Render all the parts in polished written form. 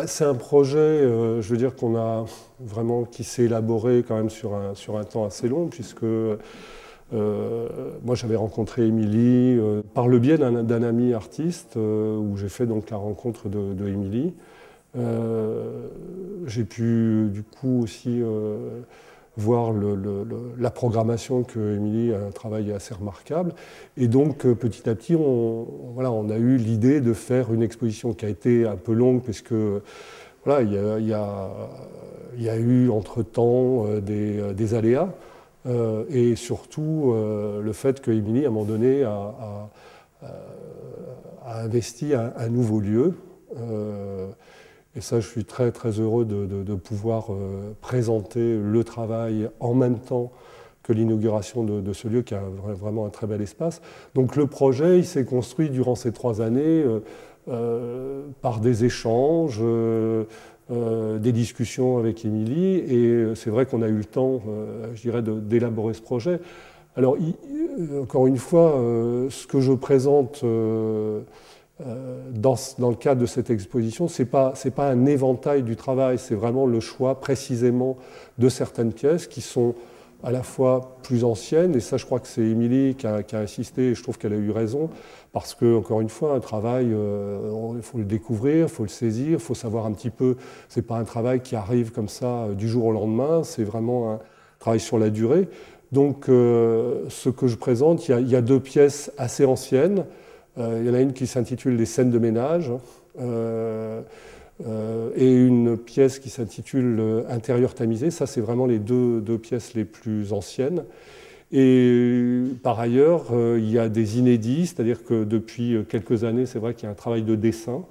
C'est un projet, je veux dire, qu'on a vraiment, qui s'est élaboré quand même sur un temps assez long, puisque moi j'avais rencontré Émilie par le biais d'un ami artiste, où j'ai fait donc la rencontre de Émilie. J'ai pu du coup aussi voir la programmation que Émilie a un travail assez remarquable. Et donc petit à petit, on a eu l'idée de faire une exposition qui a été un peu longue, parce que voilà, il y a eu entre-temps des aléas, et surtout le fait que Émilie, à un moment donné, a investi un nouveau lieu. Et ça, je suis très très heureux de pouvoir présenter le travail en même temps que l'inauguration de ce lieu qui a vraiment un très bel espace. Donc le projet, il s'est construit durant ces 3 années par des échanges, des discussions avec Émilie, et c'est vrai qu'on a eu le temps, je dirais, d'élaborer ce projet. Alors, encore une fois, ce que je présente dans le cadre de cette exposition, c'est pas un éventail du travail, c'est vraiment le choix précisément de certaines pièces qui sont à la fois plus anciennes, et ça je crois que c'est Émilie qui a insisté, et je trouve qu'elle a eu raison, parce que, encore une fois, un travail, il faut le découvrir, il faut le saisir, il faut savoir un petit peu, c'est pas un travail qui arrive comme ça du jour au lendemain, c'est vraiment un travail sur la durée. Donc ce que je présente, il y a 2 pièces assez anciennes. Il y en a une qui s'intitule « Les scènes de ménage », et une pièce qui s'intitule « Intérieur tamisé ». Ça, c'est vraiment les deux pièces les plus anciennes. Et par ailleurs, il y a des inédits, c'est-à-dire que depuis quelques années, c'est vrai qu'il y a un travail de dessin,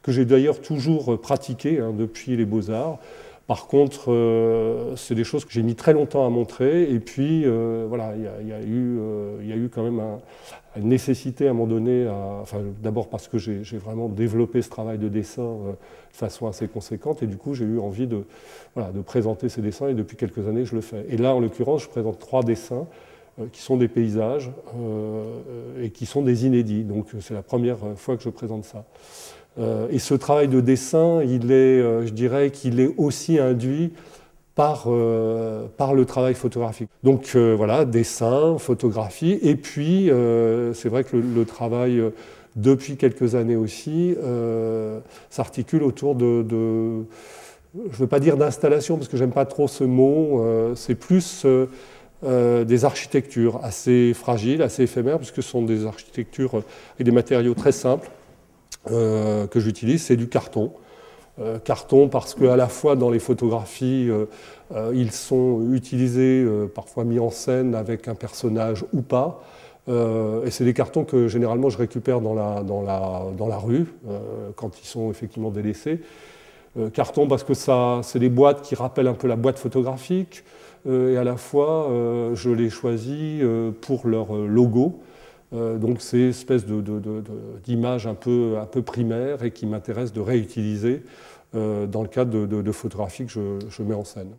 que j'ai d'ailleurs toujours pratiqué depuis les Beaux-Arts. Par contre, c'est des choses que j'ai mis très longtemps à montrer, et puis voilà, il y a eu quand même une nécessité à un moment donné, d'abord parce que j'ai vraiment développé ce travail de dessin de façon assez conséquente, et du coup j'ai eu envie de présenter ces dessins, et depuis quelques années je le fais. Et là, en l'occurrence, je présente 3 dessins qui sont des paysages et qui sont des inédits, donc c'est la première fois que je présente ça. Et ce travail de dessin, je dirais qu'il est aussi induit par le travail photographique. Donc voilà, dessin, photographie, et puis c'est vrai que le travail, depuis quelques années aussi, s'articule autour je ne veux pas dire d'installation, parce que j'aime pas trop ce mot, c'est plus des architectures assez fragiles, assez éphémères, puisque ce sont des architectures avec des matériaux très simples, que j'utilise, c'est du carton. Carton parce qu'à la fois dans les photographies, ils sont utilisés, parfois mis en scène avec un personnage ou pas. Et c'est des cartons que généralement je récupère dans la rue, quand ils sont effectivement délaissés. Carton parce que c'est des boîtes qui rappellent un peu la boîte photographique, et à la fois je les choisis pour leur logo. Donc c'est une espèce d'image un peu primaire, et qui m'intéresse de réutiliser dans le cadre de photographies que je mets en scène.